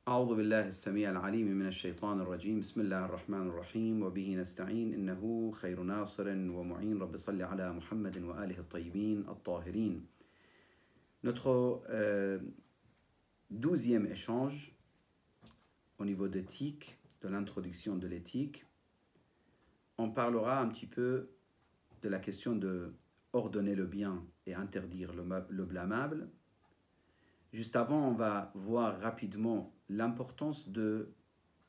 أعوذ بالله السميع العليم من الشيطان الرجيم بسم الله الرحمن الرحيم وبه نستعين إنه خير ناصر ومعين رب صل على محمد وآله الطيبين الطاهرين. Notre 12e échange au niveau d'éthique, de l'introduction de l'éthique, on parlera un petit peu de la question de ordonner le bien et interdire le blâmable. Juste avant, on va voir rapidement l'importance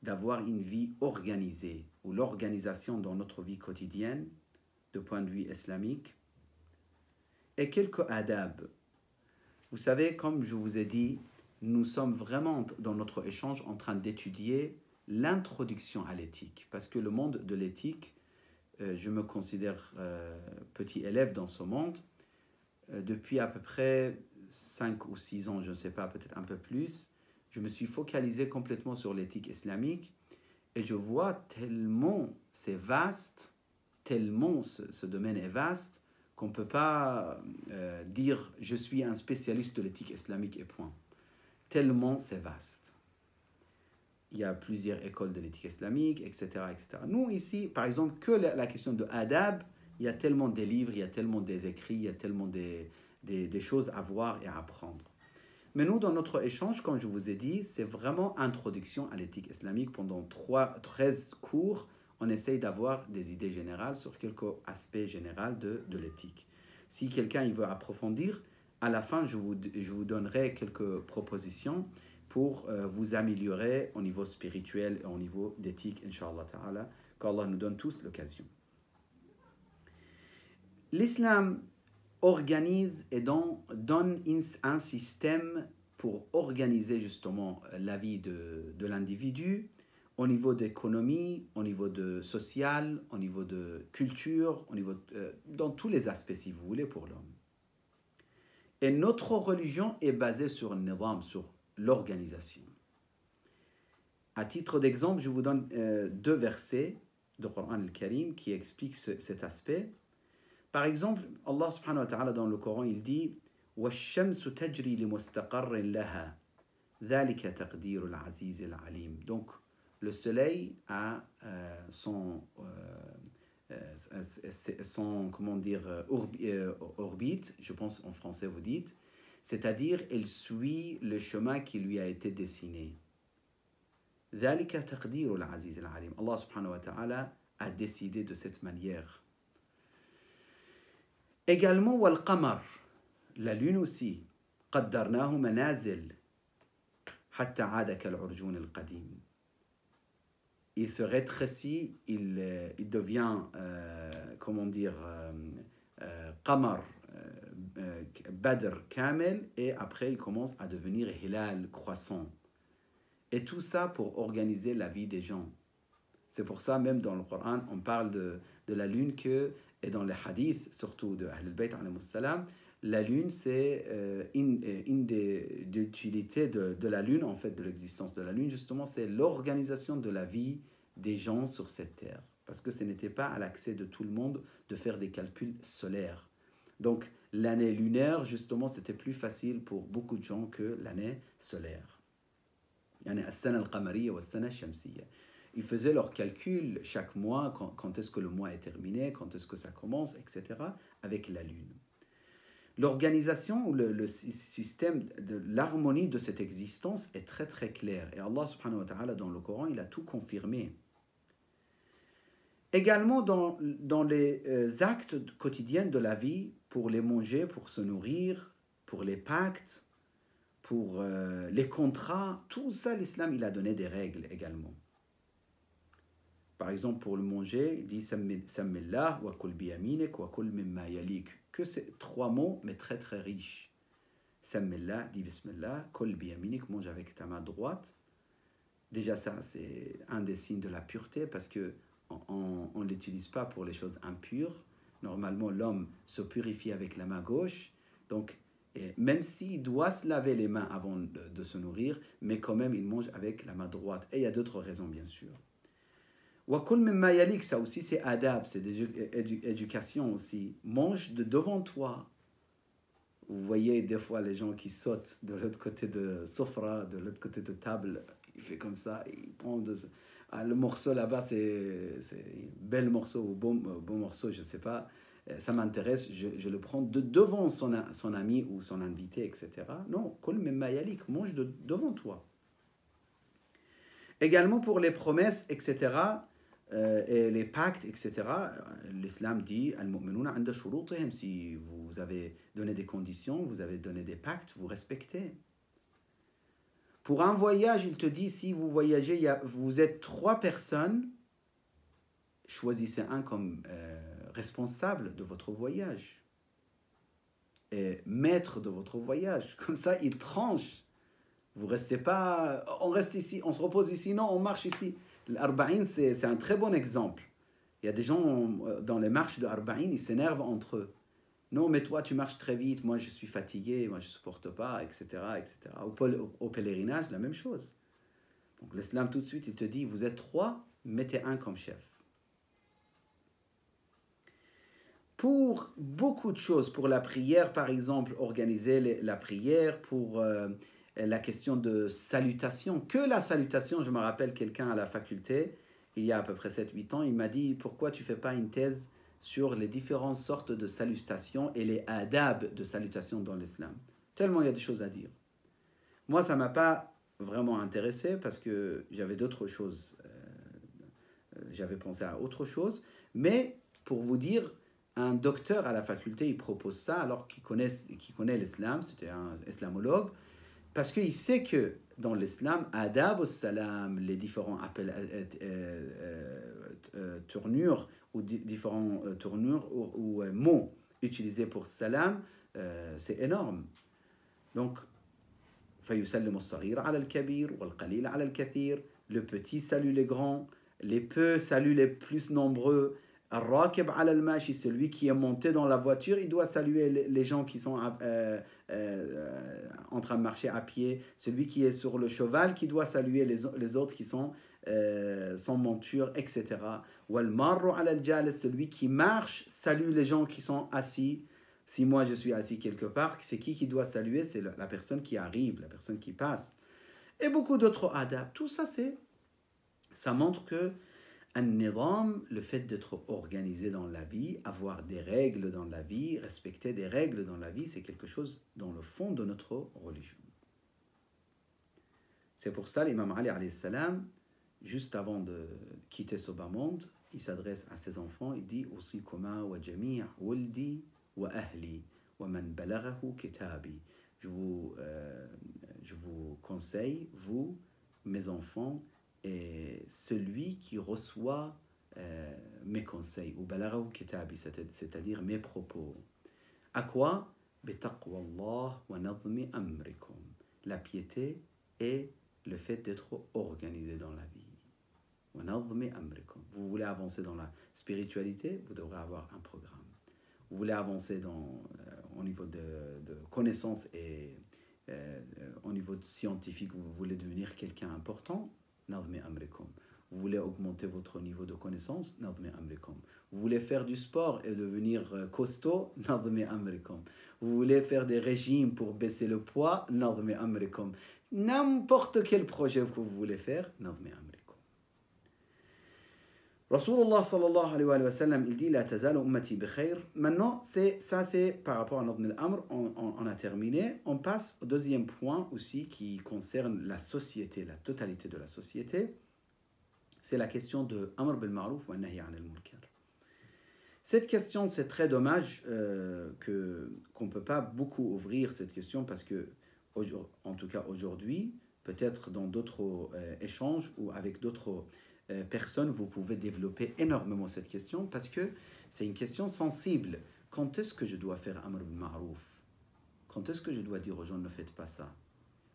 d'avoir une vie organisée ou l'organisation dans notre vie quotidienne de point de vue islamique et quelques adab. Vous savez, comme je vous ai dit, nous sommes vraiment dans notre échange en train d'étudier l'introduction à l'éthique parce que le monde de l'éthique, je me considère petit élève dans ce monde depuis à peu près 5 ou 6 ans, je ne sais pas, peut-être un peu plus, je me suis focalisé complètement sur l'éthique islamique et je vois tellement c'est vaste, tellement ce domaine est vaste qu'on ne peut pas dire je suis un spécialiste de l'éthique islamique et point. Tellement c'est vaste. Il y a plusieurs écoles de l'éthique islamique, etc., etc. Nous ici, par exemple, que la question de adab, il y a tellement des livres, il y a tellement des écrits, il y a tellement des choses à voir et à apprendre. Mais nous, dans notre échange, comme je vous ai dit, c'est vraiment introduction à l'éthique islamique. Pendant 13 cours, on essaye d'avoir des idées générales sur quelques aspects généraux de l'éthique. Si quelqu'un il veut approfondir, à la fin, je vous donnerai quelques propositions pour vous améliorer au niveau spirituel et au niveau d'éthique, Inch'Allah Ta'ala, qu'Allah nous donne tous l'occasion. L'islam organise et donne un système pour organiser justement la vie de l'individu au niveau d'économie, au niveau de social, au niveau de culture, au niveau dans tous les aspects si vous voulez pour l'homme. Et notre religion est basée sur le nizam, sur l'organisation. À titre d'exemple, je vous donne 2 versets du Coran al-Karim qui expliquent cet aspect. Par exemple, Allah subhanahu wa ta'ala dans le Coran, il dit وَالشَّمْسُ تَجْرِي لِمُسْتَقَرٍ لَهَا ذَلِكَ تَقْدِيرُ الْعَزِيزِ الْعَلِيمِ. Donc, le soleil a son comment dire, orbite, je pense en français vous dites, c'est-à-dire il suit le chemin qui lui a été dessiné. ذَلِكَ تَقْدِيرُ الْعَزِيزِ الْعَلِيمِ. Allah subhanahu wa ta'ala a décidé de cette manière. Également, wal-qamar, la lune aussi, قدرناه منازل حتى عاد كالعرجون القديم. Il se rétrécit, il devient, comment dire, qamar, badr kamel, et après il commence à devenir hilal, croissant. Et tout ça pour organiser la vie des gens. C'est pour ça, même dans le Coran, on parle de la lune et dans les hadiths, surtout de Ahl al-Bayt, la lune, c'est une des utilités de la lune, en fait, de l'existence de la lune, justement, c'est l'organisation de la vie des gens sur cette terre. Parce que ce n'était pas à l'accès de tout le monde de faire des calculs solaires. Donc, l'année lunaire, justement, c'était plus facile pour beaucoup de gens que l'année solaire. Yani as-sana al-qamariya wa as-sana al-shamsiyya. Ils faisaient leurs calculs chaque mois, quand est-ce que le mois est terminé, quand est-ce que ça commence, etc., avec la lune. L'organisation ou le système de l'harmonie de cette existence est très très clair. Et Allah subhanahu wa ta'ala dans le Coran, il a tout confirmé. Également dans les actes quotidiens de la vie, pour les manger, pour se nourrir, pour les pactes, pour les contrats, tout ça, l'islam, il a donné des règles également. Par exemple, pour le manger, il dit Sammillah wa kul biyaminik wa kul mimma yalik. Que c'est 3 mots, mais très très riches. Sammillah, dit Bismillah, kul biyaminik, mange avec ta main droite. Déjà, ça, c'est un des signes de la pureté parce qu'on ne l'utilise pas pour les choses impures. Normalement, l'homme se purifie avec la main gauche. Donc, même s'il doit se laver les mains avant de se nourrir, mais quand même, il mange avec la main droite. Et il y a d'autres raisons, bien sûr. Wakul mimma yalik, ça aussi c'est adab, c'est des éducations aussi. Mange de devant toi. Vous voyez des fois les gens qui sautent de l'autre côté de sofra, de l'autre côté de table. Il fait comme ça, il prend le morceau là-bas, c'est un bel morceau ou bon morceau, je ne sais pas. Ça m'intéresse, je le prends devant son ami ou son invité, etc. Non, kol mimma yalik, mange devant toi. Également pour les promesses, etc., et les pactes, etc., l'islam dit al-mu'minuna 'inda shurutihim. Si vous avez donné des conditions, vous avez donné des pactes, vous respectez. Pour un voyage, il te dit, si vous voyagez, vous êtes 3 personnes, choisissez un comme responsable de votre voyage et maître de votre voyage. Comme ça, il tranche. Vous restez pas, on reste ici, on se repose ici, non, on marche ici. L'Arba'in, c'est un très bon exemple. Il y a des gens dans les marches de Arba'in, ils s'énervent entre eux. Non, mais toi, tu marches très vite, moi, je suis fatigué, moi, je ne supporte pas, etc., etc. Au pèlerinage, la même chose. Donc, l'islam, tout de suite, il te dit, vous êtes 3, mettez un comme chef. Pour beaucoup de choses, pour la prière, par exemple, organiser la prière, pour la question de salutation, que la salutation, je me rappelle quelqu'un à la faculté, il y a à peu près 7-8 ans, il m'a dit, pourquoi tu ne fais pas une thèse sur les différentes sortes de salutations et les adab de salutation dans l'islam. Tellement il y a des choses à dire. Moi, ça ne m'a pas vraiment intéressé parce que j'avais d'autres choses. J'avais pensé à autre chose. Mais pour vous dire, un docteur à la faculté, il propose ça alors qu'il connaît l'islam, c'était un islamologue, parce qu'il sait que dans l'islam, adab au salam, les différents tournures ou différents tournures ou mots utilisés pour salam, c'est énorme. Donc, فَيُسَلِّمُ الصَّغِيرَ عَلَى الْكَبِيرِ وَالْقَلِيلَ عَلَى الْكَثِيرِ. Le petit salue les grands, les peu saluent les plus nombreux. Al-Rakib ala al-Mashi, celui qui est monté dans la voiture, il doit saluer les gens qui sont en train de marcher à pied. Celui qui est sur le cheval, qui doit saluer les autres qui sont sans monture, etc. Wal-Marru ala al-Jalis, celui qui marche, salue les gens qui sont assis. Si moi je suis assis quelque part, c'est qui doit saluer? C'est la personne qui arrive, la personne qui passe. Et beaucoup d'autres adab. Tout ça, ça montre que un-nizam, le fait d'être organisé dans la vie, avoir des règles dans la vie, respecter des règles dans la vie, c'est quelque chose dans le fond de notre religion. C'est pour ça l'imam Ali alayhi salam, juste avant de quitter ce bas monde, il s'adresse à ses enfants, il dit « Usikuma wa jami' wuldi wa ahli wa man balaghahu kitabi » Je vous conseille, vous, mes enfants, et celui qui reçoit mes conseils, ou balaghahu kitabi, c'est-à-dire mes propos. À quoi? Bitaqwallah wa nadhmi amrikum. La piété et le fait d'être organisé dans la vie. Wa nadhmi amrikum. Vous voulez avancer dans la spiritualité, vous devrez avoir un programme. Vous voulez avancer au niveau de connaissances et au niveau scientifique, vous voulez devenir quelqu'un important, nadhmi amrikum. Vous voulez augmenter votre niveau de connaissance, nadhmi amrikum. Vous voulez faire du sport et devenir costaud, nadhmi amrikum. Vous voulez faire des régimes pour baisser le poids, nadhmi amrikum. N'importe quel projet que vous voulez faire, nadhmi amrikum. Rasulullah sallallahu alayhi wa sallam, il dit la tazalu ummati bi khayr. Maintenant, ça c'est par rapport à Nadhmi al-Amr, on a terminé. On passe au deuxième point aussi qui concerne la société, la totalité de la société. C'est la question de Amr bil Ma'ruf wa Nahy 'anil Munkar. Cette question, c'est très dommage qu'on ne peut pas beaucoup ouvrir cette question parce que, en tout cas aujourd'hui, peut-être dans d'autres échanges ou avec d'autres personnes, vous pouvez développer énormément cette question parce que c'est une question sensible. Quand est-ce que je dois faire Amr bil Ma'ruf? Quand est-ce que je dois dire aux gens ne faites pas ça?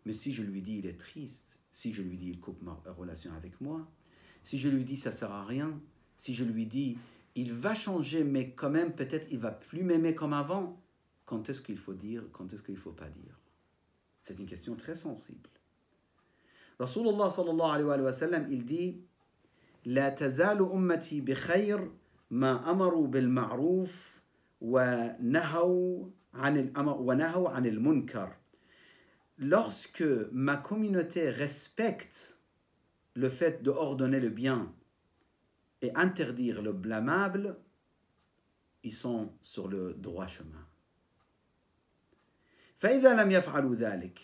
Mais si je lui dis il est triste, si je lui dis il coupe ma relation avec moi, si je lui dis ça sert à rien, si je lui dis il va changer mais quand même peut-être il va plus m'aimer comme avant, quand est-ce qu'il faut dire, quand est-ce qu'il ne faut pas dire? C'est une question très sensible. Rasulullah sallallahu alayhi wa sallam, il dit لا تزال أمتي بخير ما أمروا بالمعروف ونهوا Lorsque ma communauté respecte le fait de ordonner le bien et interdire le blâmable, ils sont sur le droit chemin.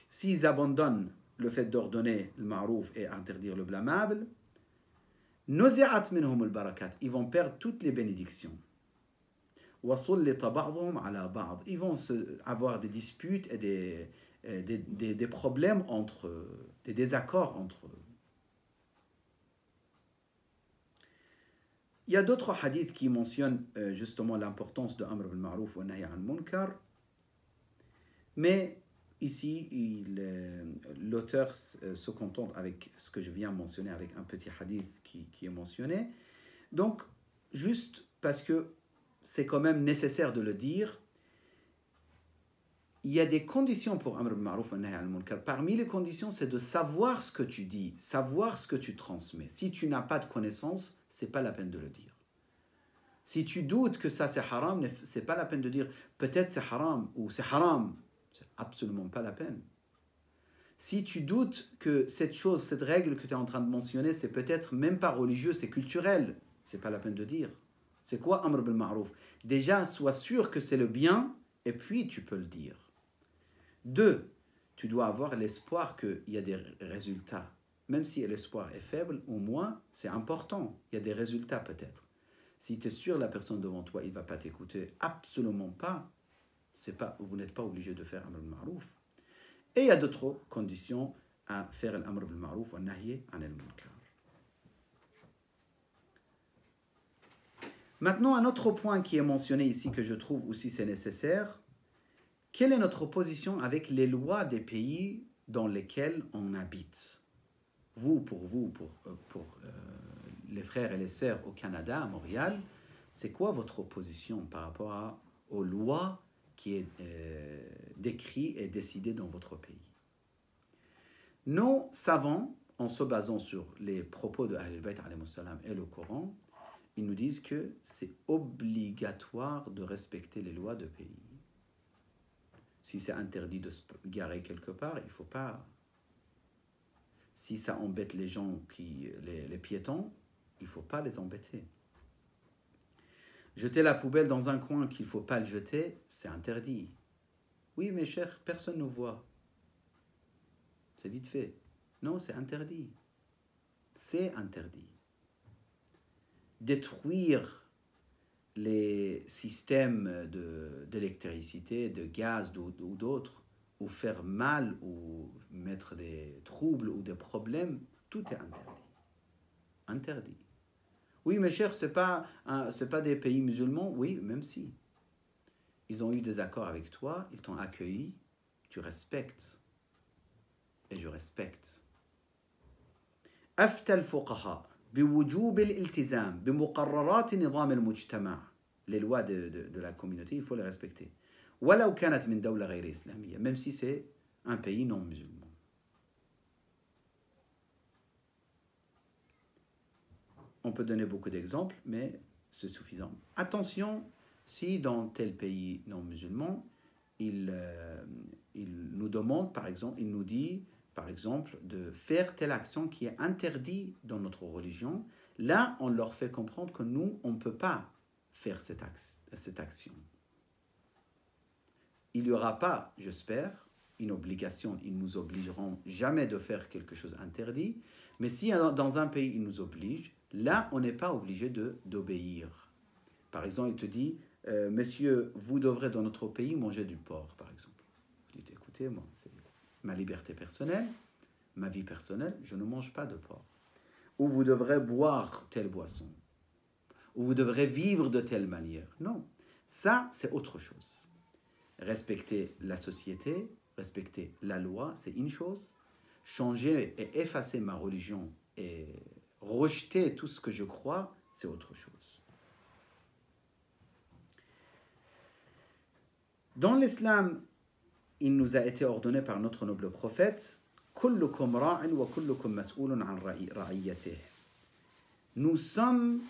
S'ils abandonnent le fait d'ordonner le ma'rouf et interdire le blâmable, ils vont perdre toutes les bénédictions. Ils vont avoir des disputes et des problèmes entre eux, des désaccords entre eux. Il y a d'autres hadiths qui mentionnent justement l'importance de Amr bil Ma'ruf wa Nahy al Munkar. Mais ici, l'auteur se contente avec ce que je viens de mentionner, avec un petit hadith qui est mentionné. Donc, juste parce que c'est quand même nécessaire de le dire, il y a des conditions pour Amr bil Ma'ruf wa Nahy al Munkar. Parmi les conditions, c'est de savoir ce que tu dis, savoir ce que tu transmets. Si tu n'as pas de connaissance, c'est pas la peine de le dire. Si tu doutes que ça c'est haram, c'est pas la peine de dire peut-être c'est haram ou c'est haram. C'est absolument pas la peine. Si tu doutes que cette chose, cette règle que tu es en train de mentionner, c'est peut-être même pas religieux, c'est culturel, c'est pas la peine de dire. C'est quoi Amr bil Ma'ruf? Déjà, sois sûr que c'est le bien et puis tu peux le dire. 2, tu dois avoir l'espoir qu'il y a des résultats. Même si l'espoir est faible, au moins, c'est important. Il y a des résultats peut-être. Si tu es sûr la personne devant toi, il ne va pas t'écouter, absolument pas. Vous n'êtes pas obligé de faire Amr bil Ma'ruf. Et il y a d'autres conditions à faire l'Amr bil Ma'ruf wa Nahy anil Munkar. Maintenant, un autre point qui est mentionné ici que je trouve aussi c'est nécessaire. Quelle est notre position avec les lois des pays dans lesquels on habite? Pour les frères et les sœurs au Canada, à Montréal, c'est quoi votre position par rapport aux lois qui est décrites et décidées dans votre pays? Nos savants, en se basant sur les propos de Ahl al-Bayt et le Coran, ils nous disent que c'est obligatoire de respecter les lois de pays. Si c'est interdit de se garer quelque part, il ne faut pas. Si ça embête les gens, les piétons, il ne faut pas les embêter. Jeter la poubelle dans un coin qu'il ne faut pas le jeter, c'est interdit. Oui, mes chers, personne ne voit. C'est vite fait. Non, c'est interdit. C'est interdit. Détruire les systèmes d'électricité, de gaz ou d'autres, ou faire mal, ou mettre des troubles ou des problèmes, tout est interdit. Interdit. Oui, mes chers, c'est pas des pays musulmans. Oui, même si. Ils ont eu des accords avec toi, ils t'ont accueilli, tu respectes. Et je respecte. أفتى الفقهاء بوجوب الالتزام بمقررات نظام المجتمع. Les lois de la communauté, il faut les respecter. ولو كانت من دولة غير إسلامية, même si c'est un pays non musulman. On peut donner beaucoup d'exemples, mais c'est suffisant. Attention, si dans tel pays non musulman, il nous demande, par exemple, il nous dit, par exemple, de faire telle action qui est interdite dans notre religion, là, on leur fait comprendre que nous, on ne peut pas faire cette action. Il n'y aura pas, j'espère, une obligation. Ils ne nous obligeront jamais de faire quelque chose d'interdit. Mais si dans un pays, ils nous obligent, là, on n'est pas obligé d'obéir. Par exemple, il te dit, monsieur, vous devrez dans notre pays manger du porc, par exemple. Vous dites, écoutez, moi, c'est ma liberté personnelle, ma vie personnelle, je ne mange pas de porc. Ou vous devrez boire telle boisson. Ou vous devrez vivre de telle manière. Non, ça, c'est autre chose. Respecter la société, respecter la loi, c'est une chose. Changer et effacer ma religion et rejeter tout ce que je crois, c'est autre chose. Dans l'islam, il nous a été ordonné par notre noble prophète, كلكم راع وكلكم مسؤول عن رعيته. Nous sommes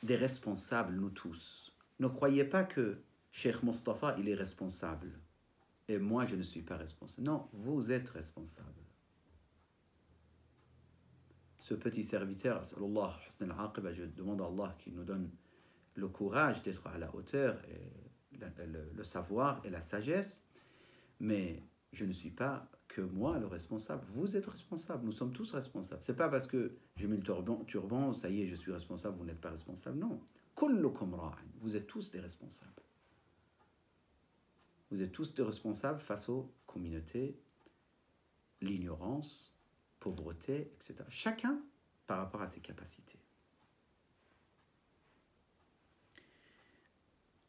des responsables, nous tous. Ne croyez pas que Cheikh Mustafa, il est responsable. Et moi, je ne suis pas responsable. Non, vous êtes responsable. Ce petit serviteur, je demande à Allah qu'il nous donne le courage d'être à la hauteur, et le savoir et la sagesse. Mais je ne suis pas que moi le responsable. Vous êtes responsable. Nous sommes tous responsables. C'est pas parce que j'ai mis le turban, ça y est, je suis responsable, vous n'êtes pas responsable. Non. Vous êtes tous des responsables. Vous êtes tous des responsables face aux communautés, l'ignorance, pauvreté, etc. Chacun par rapport à ses capacités.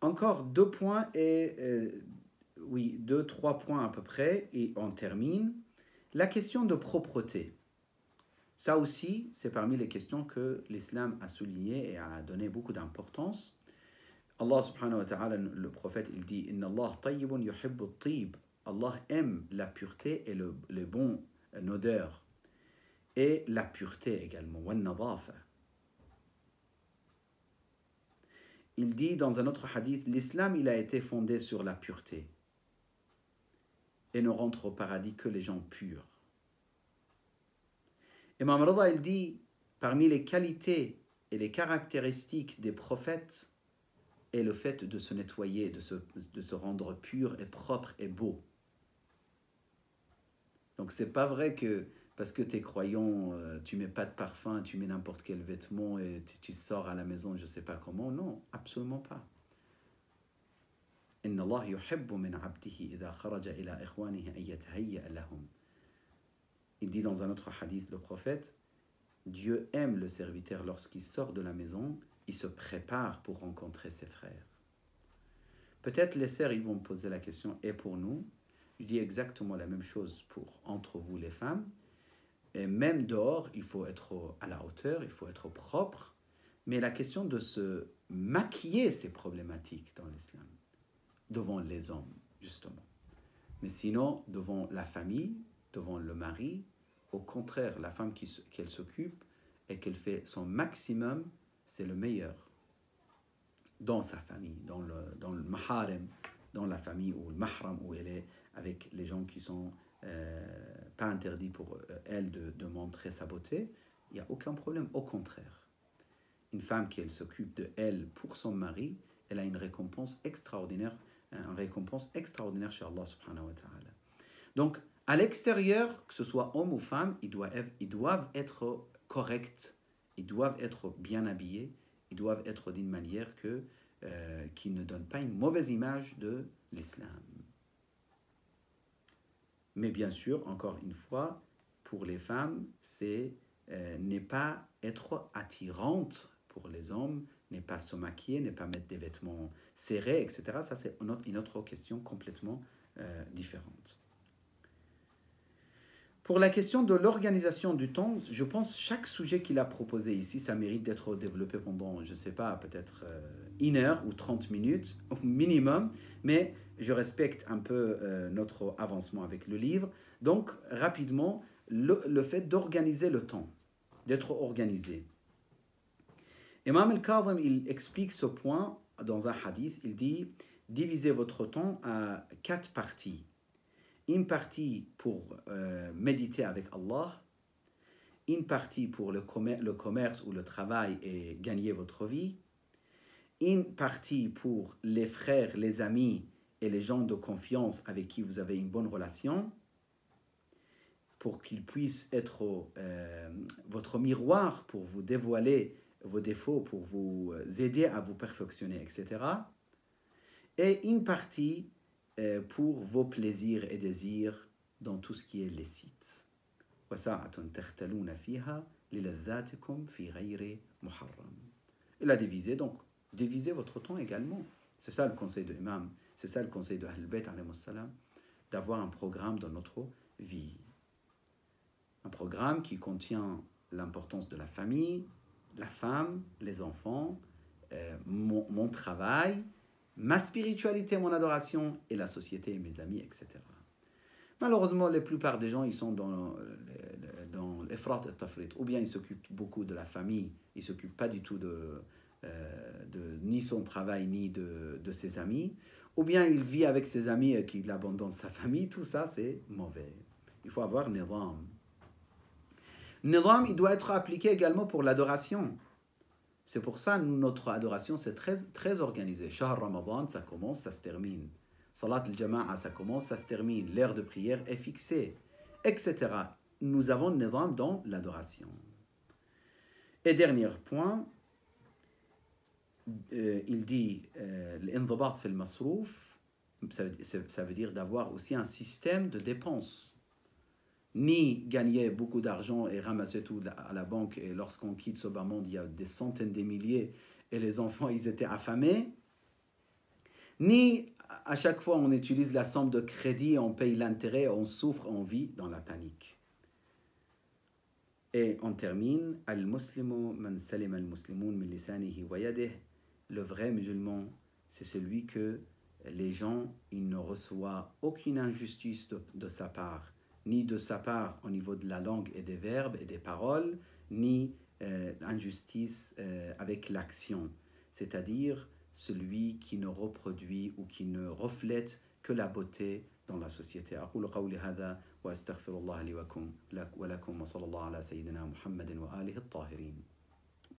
Encore 2 points et... oui, 2-3 points à peu près, et on termine. La question de propreté. Ça aussi, c'est parmi les questions que l'islam a soulignées et a donné beaucoup d'importance. Allah subhanahu wa ta'ala, le prophète, il dit « Inna Allah tayyibun yuhibbu at-tayyib » Allah aime la pureté et le bon odeur. Et la pureté également. « Wan-nadhafa » Il dit dans un autre hadith « L'islam, il a été fondé sur la pureté. Et ne rentre au paradis que les gens purs. » Imam Rada, il dit, parmi les qualités et les caractéristiques des prophètes, est le fait de se nettoyer, de se rendre pur et propre et beau. Donc c'est pas vrai que parce que tu es croyant, tu mets pas de parfum, tu mets n'importe quel vêtement et tu sors à la maison, je sais pas comment. Non, absolument pas. Inna Allah yuhibbu min abdihi idha kharaja ila ikhwanihi an yatahayya lahum. Il dit dans un autre hadith, le prophète, Dieu aime le serviteur lorsqu'il sort de la maison, il se prépare pour rencontrer ses frères. Peut-être les sœurs, ils vont me poser la question, et pour nous, je dis exactement la même chose entre vous les femmes. Et même dehors, il faut être à la hauteur, il faut être propre. Mais la question de se maquiller, c'est problématique dans l'islam. Devant les hommes, justement. Mais sinon, devant la famille, devant le mari, au contraire, la femme qu'elle s'occupe et qu'elle fait son maximum, c'est le meilleur. Dans sa famille, dans le maharem, dans la famille ou le mahram où elle est avec les gens qui sont pas interdits pour elle de montrer sa beauté, il n'y a aucun problème, au contraire. Une femme qui elle s'occupe de elle pour son mari, elle a une récompense extraordinaire chez Allah subhanahu wa ta'ala. Donc, à l'extérieur, que ce soit homme ou femme, ils doivent être corrects, ils doivent être bien habillés, ils doivent être d'une manière qui ne donne pas une mauvaise image de l'islam. Mais bien sûr, encore une fois, pour les femmes, c'est n'est pas être attirante pour les hommes, n'est pas se maquiller, n'est pas mettre des vêtements serrés, etc. Ça, c'est une autre question complètement différente. Pour la question de l'organisation du temps, je pense que chaque sujet qu'il a proposé ici, ça mérite d'être développé pendant, je ne sais pas, peut-être 1 heure ou 30 minutes au minimum, mais je respecte un peu notre avancement avec le livre. Donc, rapidement, le fait d'organiser le temps, d'être organisé. Imam al-Kadhim, il explique ce point dans un hadith, il dit « Divisez votre temps à 4 parties. Une partie pour méditer avec Allah, une partie pour le commerce ou le travail et gagner votre vie, une partie pour les frères, les amis et les gens de confiance avec qui vous avez une bonne relation, pour qu'ils puissent être votre miroir pour vous dévoiler vos défauts, pour vous aider à vous perfectionner, etc. Et une partie pour vos plaisirs et désirs dans tout ce qui est licite. Il a divisé, donc divisez votre temps également. C'est ça le conseil de l'imam, c'est ça le conseil de Ahl Bayt d'avoir un programme dans notre vie. Un programme qui contient l'importance de la famille, la femme, les enfants, mon travail, ma spiritualité, mon adoration et la société et mes amis, etc. Malheureusement, la plupart des gens, ils sont dans l'ifrat et tafrit. Ou bien ils s'occupent beaucoup de la famille, ils ne s'occupent pas du tout ni son travail, ni de ses amis, ou bien il vit avec ses amis et qu'il abandonne sa famille, tout ça c'est mauvais. Il faut avoir nizam. Nizam, il doit être appliqué également pour l'adoration. C'est pour ça notre adoration c'est très organisé. Shahr Ramadan, ça commence, ça se termine. Salat al-Jama'a, ça commence, ça se termine. L'heure de prière est fixée, etc. Nous avons nizam dans l'adoration. Et dernier point, il dit l'indibat fil masrouf, ça veut dire d'avoir aussi un système de dépenses. Ni gagner beaucoup d'argent et ramasser tout à la banque, et lorsqu'on quitte ce bas monde, il y a des centaines de milliers et les enfants, ils étaient affamés. Ni à chaque fois on utilise la somme de crédit, on paye l'intérêt, on souffre, on vit dans la panique. Et on termine, Al-Muslimu man salima al-Muslimun min lisanihi wa yadihi. Le vrai musulman, c'est celui que les gens, ils ne reçoivent aucune injustice de sa part, ni de sa part au niveau de la langue et des verbes et des paroles, ni injustice avec l'action. C'est-à-dire celui qui ne reproduit ou qui ne reflète que la beauté dans la société. أقول قولي هذا وأستغفر الله لي ولكم وصلى الله على سيدنا محمد وآله الطاهرين.